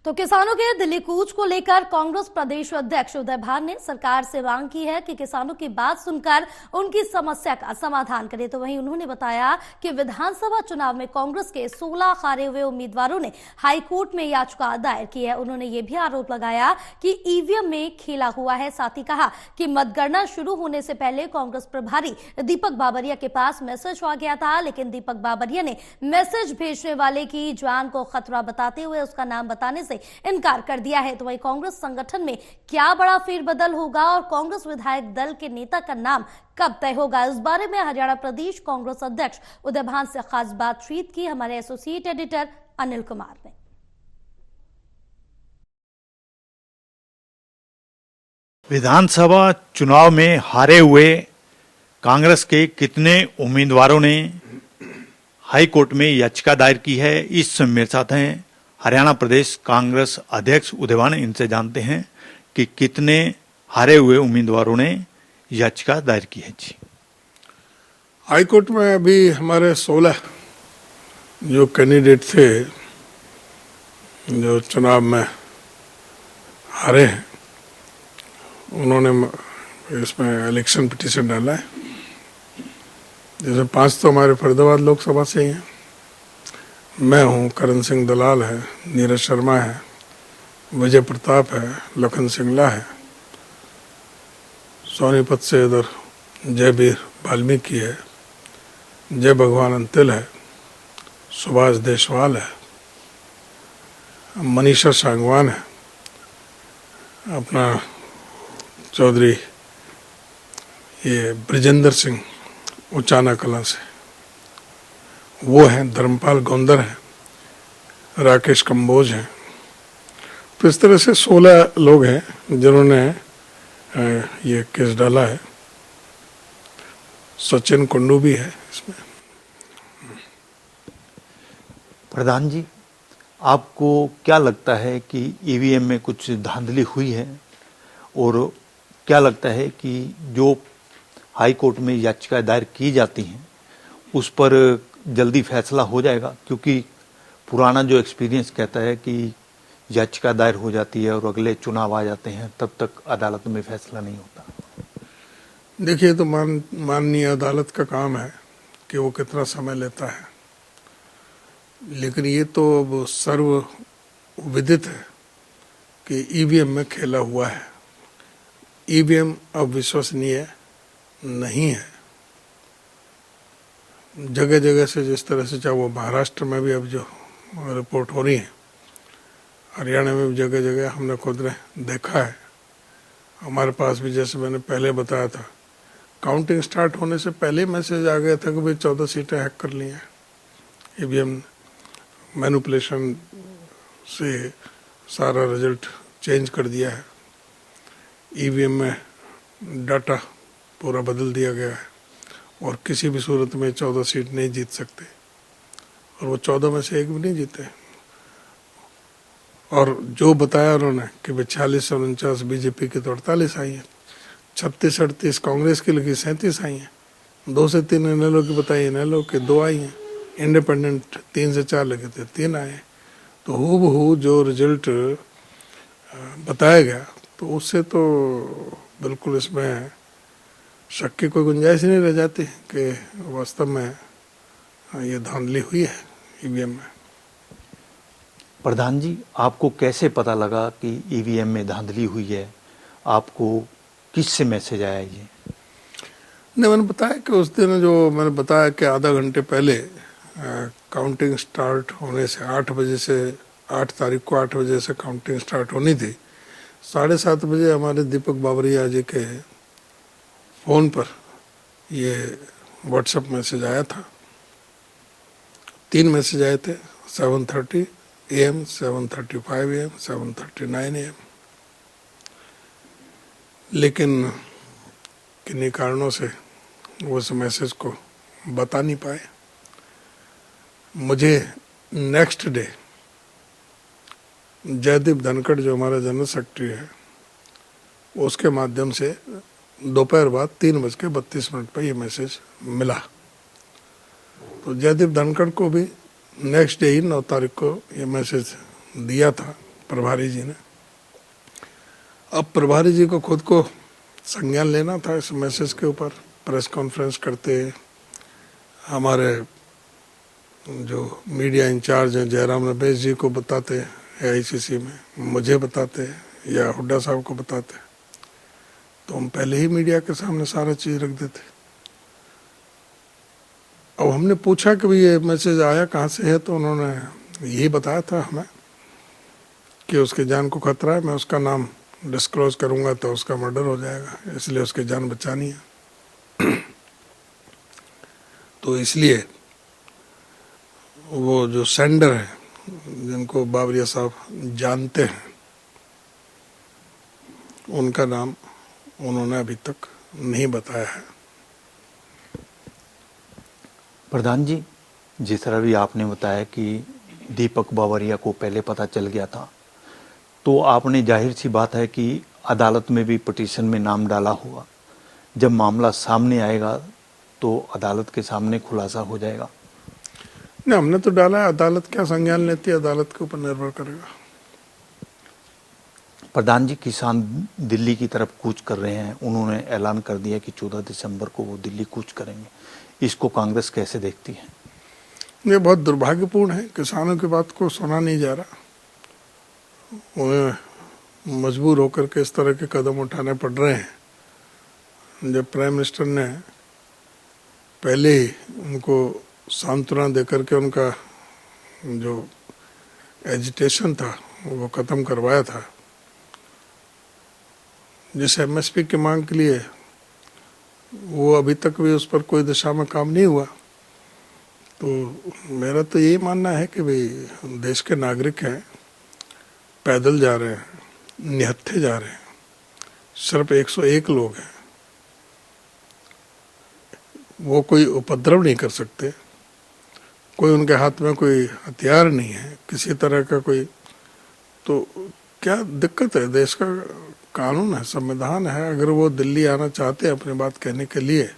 तो किसानों के दिल्ली कूच को लेकर कांग्रेस प्रदेश अध्यक्ष उदय भान ने सरकार से मांग की है कि किसानों की बात सुनकर उनकी समस्या का समाधान करे। तो वहीं उन्होंने बताया कि विधानसभा चुनाव में कांग्रेस के 16 हारे हुए उम्मीदवारों ने हाईकोर्ट में याचिका दायर की है। उन्होंने ये भी आरोप लगाया कि ईवीएम में खेला हुआ है। साथ ही कहा कि मतगणना शुरू होने से पहले कांग्रेस प्रभारी दीपक बाबरिया के पास मैसेज आ गया था, लेकिन दीपक बाबरिया ने मैसेज भेजने वाले की जान को खतरा बताते हुए उसका नाम बताने से इनकार कर दिया है। तो वहीं कांग्रेस संगठन में क्या बड़ा फेरबदल होगा और कांग्रेस विधायक दल के नेता का नाम कब तय होगा, इस बारे में हरियाणा प्रदेश कांग्रेस अध्यक्ष उदय भान से खास बातचीत की हमारे एसोसिएट एडिटर अनिल कुमार ने। विधानसभा चुनाव में हारे हुए कांग्रेस के कितने उम्मीदवारों ने हाई कोर्ट में याचिका दायर की है, इस मेरे साथ हैं हरियाणा प्रदेश कांग्रेस अध्यक्ष उदय भान। इनसे जानते हैं कि कितने हारे हुए उम्मीदवारों ने याचिका दायर की है। जी, हाई कोर्ट में अभी हमारे 16 जो कैंडिडेट थे जो चुनाव में हारे हैं, उन्होंने इसमें इलेक्शन पिटीशन डाला है। जैसे 5 तो हमारे फरीदाबाद लोकसभा से ही हैं। मैं हूँ, करण सिंह दलाल है, नीरज शर्मा है, विजय प्रताप है, लखन सिंगला है, सोनीपत से इधर जयवीर वाल्मीकि है, जय भगवान अंतिल है, सुभाष देशवाल है, मनीषा सांगवान है, अपना चौधरी ये ब्रिजेंद्र सिंह उचाना कला से वो हैं, धर्मपाल गोंदर हैं, राकेश कंबोज हैं। तो इस तरह से 16 लोग हैं जिन्होंने ये केस डाला है। सचिन कुंडू भी है इसमें। प्रधान जी, आपको क्या लगता है कि ईवीएम में कुछ धांधली हुई है, और क्या लगता है कि जो हाई कोर्ट में याचिका दायर की जाती हैं उस पर जल्दी फैसला हो जाएगा? क्योंकि पुराना जो एक्सपीरियंस कहता है कि याचिका दायर हो जाती है और अगले चुनाव आ जाते हैं, तब तक अदालत में फैसला नहीं होता। देखिए, तो माननीय अदालत का काम है कि वो कितना समय लेता है, लेकिन ये तो अब सर्व विदित है कि ईवीएम में खेला हुआ है। ईवीएम अब विश्वसनीय नहीं है। जगह जगह से जिस तरह से, चाहे वो महाराष्ट्र में भी अब जो रिपोर्ट हो रही है, हरियाणा में भी जगह जगह हमने खुद ने देखा है। हमारे पास भी, जैसे मैंने पहले बताया था, काउंटिंग स्टार्ट होने से पहले मैसेज आ गया था कि भाई 14 सीटें हैक कर ली हैं। ईवीएम मैनिपुलेशन से सारा रिजल्ट चेंज कर दिया है। ईवीएम में डाटा पूरा बदल दिया गया है और किसी भी सूरत में 14 सीट नहीं जीत सकते, और वो 14 में से एक भी नहीं जीते। और जो बताया उन्होंने कि 46 और 49 बीजेपी की तो 48 आई हैं, 36-38 कांग्रेस की लगी, 37 आई हैं, 2 से 3 इनेलो की बताई, इनेलो के 2 आई हैं, इंडिपेंडेंट 3 से 4 लगे थे, 3 आए। तो हूबहू जो रिजल्ट बताया गया, तो उससे तो बिल्कुल इसमें शक की कोई गुंजाइश ही नहीं रह जाती कि वास्तव में ये धांधली हुई है ईवीएम में। प्रधान जी, आपको कैसे पता लगा कि ईवीएम में धांधली हुई है? आपको किससे मैसेज आया ये? नहीं, मैंने बताया कि उस दिन जो मैंने बताया कि आधा घंटे पहले काउंटिंग स्टार्ट होने से 8 बजे से, 8 तारीख को 8 बजे से काउंटिंग स्टार्ट होनी थी। 7:30 बजे हमारे दीपक बाबरिया जी के फ़ोन पर ये व्हाट्सएप मैसेज आया था। 3 मैसेज आए थे, 7:30 AM, 7:35 AM, 7:39 AM। लेकिन किन्हीं कारणों से वो उस मैसेज को बता नहीं पाए। मुझे नेक्स्ट डे जयदीप धनखड़, जो हमारा जनरल सेक्रेटरी है, उसके माध्यम से दोपहर बाद 3:32 पर यह मैसेज मिला। तो जयदीप धनखड़ को भी नेक्स्ट डे ही 9 तारीख को ये मैसेज दिया था प्रभारी जी ने। अब प्रभारी जी को खुद को संज्ञान लेना था इस मैसेज के ऊपर, प्रेस कॉन्फ्रेंस करते, हमारे जो मीडिया इंचार्ज हैं जयराम रमेश जी को बताते AICC में, मुझे बताते या हुड्डा साहब को बताते, तो हम पहले ही मीडिया के सामने सारा चीज़ रख देते। अब हमने पूछा कि भाई ये मैसेज आया कहाँ से है, तो उन्होंने यही बताया था हमें कि उसके जान को खतरा है, मैं उसका नाम डिस्क्लोज करूंगा तो उसका मर्डर हो जाएगा, इसलिए उसकी जान बचानी है। तो इसलिए वो जो सेंडर है, जिनको बाबरिया साहब जानते हैं, उनका नाम उन्होंने अभी तक नहीं बताया है। प्रधान जी, जिस तरह भी आपने बताया कि दीपक बावरिया को पहले पता चल गया था, तो आपने जाहिर सी बात है कि अदालत में भी पिटीशन में नाम डाला होगा। जब मामला सामने आएगा तो अदालत के सामने खुलासा हो जाएगा। नहीं, हमने तो डाला है, अदालत क्या संज्ञान लेती है अदालत के ऊपर निर्भर करेगा। प्रधान जी, किसान दिल्ली की तरफ कूच कर रहे हैं, उन्होंने ऐलान कर दिया कि 14 दिसंबर को वो दिल्ली कूच करेंगे, इसको कांग्रेस कैसे देखती है? ये बहुत दुर्भाग्यपूर्ण है, किसानों की बात को सुना नहीं जा रहा, उन्हें मजबूर होकर के इस तरह के कदम उठाने पड़ रहे हैं। जब प्राइम मिनिस्टर ने पहले ही उनको सांत्वना देकर के उनका जो एजिटेशन था वो ख़त्म करवाया था, जिस MSP की मांग के लिए वो अभी तक भी उस पर कोई दिशा में काम नहीं हुआ, तो मेरा तो यही मानना है कि भाई देश के नागरिक हैं, पैदल जा रहे हैं, निहत्थे जा रहे हैं, सिर्फ 101 लोग हैं, वो कोई उपद्रव नहीं कर सकते, कोई उनके हाथ में कोई हथियार नहीं है किसी तरह का कोई, तो क्या दिक्कत है? देश का कानून है, संविधान है, अगर वो दिल्ली आना चाहते हैं अपनी बात कहने के लिए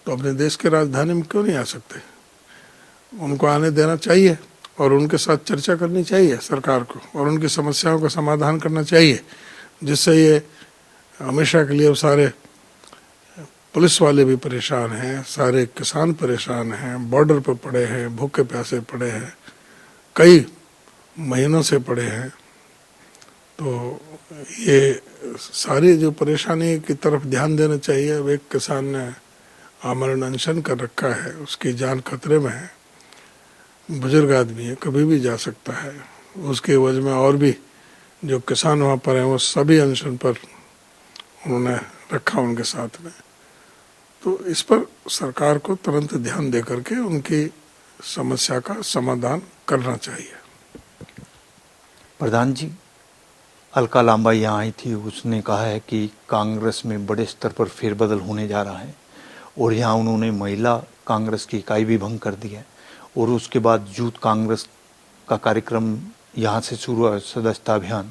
तो अपने देश की राजधानी में क्यों नहीं आ सकते? उनको आने देना चाहिए और उनके साथ चर्चा करनी चाहिए सरकार को, और उनकी समस्याओं का समाधान करना चाहिए, जिससे ये हमेशा के लिए सारे पुलिस वाले भी परेशान हैं, सारे किसान परेशान हैं, बॉर्डर पर पड़े हैं, भूखे प्यासे पड़े हैं, कई महीनों से पड़े हैं। तो ये सारी जो परेशानी की तरफ ध्यान देना चाहिए। अब एक किसान ने आमरण अनशन कर रखा है, उसकी जान खतरे में है, बुजुर्ग आदमी है, कभी भी जा सकता है, उसके एवज में और भी जो किसान वहाँ पर हैं वो सभी अनशन पर उन्होंने रखा उनके साथ में। तो इस पर सरकार को तुरंत ध्यान दे करके उनकी समस्या का समाधान करना चाहिए। प्रधान जी, अलका लांबा यहाँ आई थी, उसने कहा है कि कांग्रेस में बड़े स्तर पर फेरबदल होने जा रहा है, और यहाँ उन्होंने महिला कांग्रेस की इकाई भी भंग कर दी है, और उसके बाद यूथ कांग्रेस का कार्यक्रम यहाँ से शुरू हुआ, सदस्यता अभियान,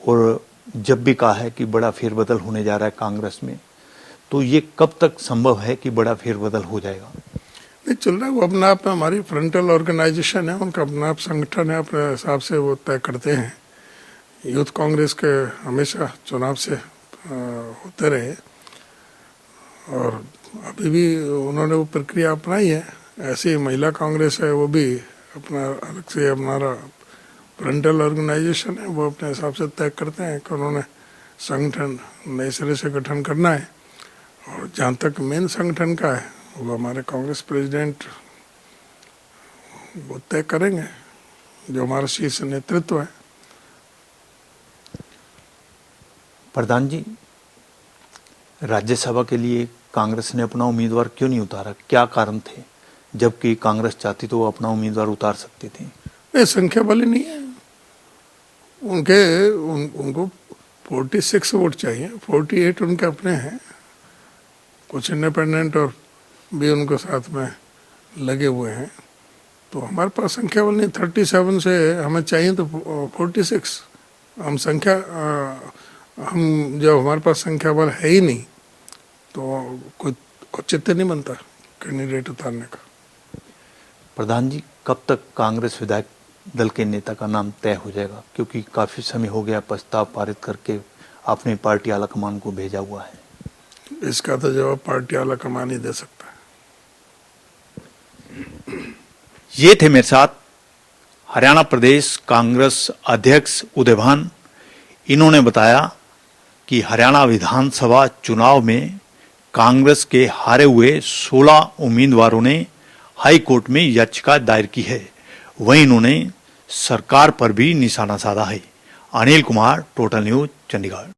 और जब भी कहा है कि बड़ा फेरबदल होने जा रहा है कांग्रेस में, तो ये कब तक संभव है कि बड़ा फेरबदल हो जाएगा? नहीं चल रहा है, वो अपने आप में हमारी फ्रंटल ऑर्गेनाइजेशन है, उनका अपना आप संगठन है, अपने हिसाब से वो तय करते हैं। यूथ कांग्रेस के हमेशा चुनाव से होते रहे, और अभी भी उन्होंने वो प्रक्रिया अपनाई है। ऐसे ही महिला कांग्रेस है, वो भी अपना अलग से हमारा फ्रंटल ऑर्गेनाइजेशन है, वो अपने हिसाब से तय करते हैं कि उन्होंने संगठन नए सिरे से गठन करना है। और जहाँ तक मेन संगठन का है वो हमारे कांग्रेस प्रेसिडेंट वो तय करेंगे, जो हमारा शीर्ष नेतृत्व है। प्रधान जी, राज्यसभा के लिए कांग्रेस ने अपना उम्मीदवार क्यों नहीं उतारा? क्या कारण थे? जबकि कांग्रेस चाहती तो वो अपना उम्मीदवार उतार सकती थी। नहीं, संख्या बल नहीं है उनको 46 वोट चाहिए, 48 उनके अपने हैं, कुछ इंडिपेंडेंट और भी उनको साथ में लगे हुए हैं। तो हमारे पास संख्या बल नहीं, 37 से हमें चाहिए तो 46। हम जब हमारे पास संख्या बल है ही नहीं तो कोई औचित्य नहीं बनता कैंडिडेट उतारने का। प्रधान जी, कब तक कांग्रेस विधायक दल के नेता का नाम तय हो जाएगा, क्योंकि काफी समय हो गया प्रस्ताव पारित करके आपने पार्टी आलाकमान को भेजा हुआ है। इसका तो जवाब पार्टी आलाकमान ही दे सकता है। ये थे मेरे साथ हरियाणा प्रदेश कांग्रेस अध्यक्ष उदयभान। इन्होंने बताया कि हरियाणा विधानसभा चुनाव में कांग्रेस के हारे हुए 16 उम्मीदवारों ने हाई कोर्ट में याचिका दायर की है। वहीं इन्होंने सरकार पर भी निशाना साधा है। Anil Kumar, total news, Chandigarh.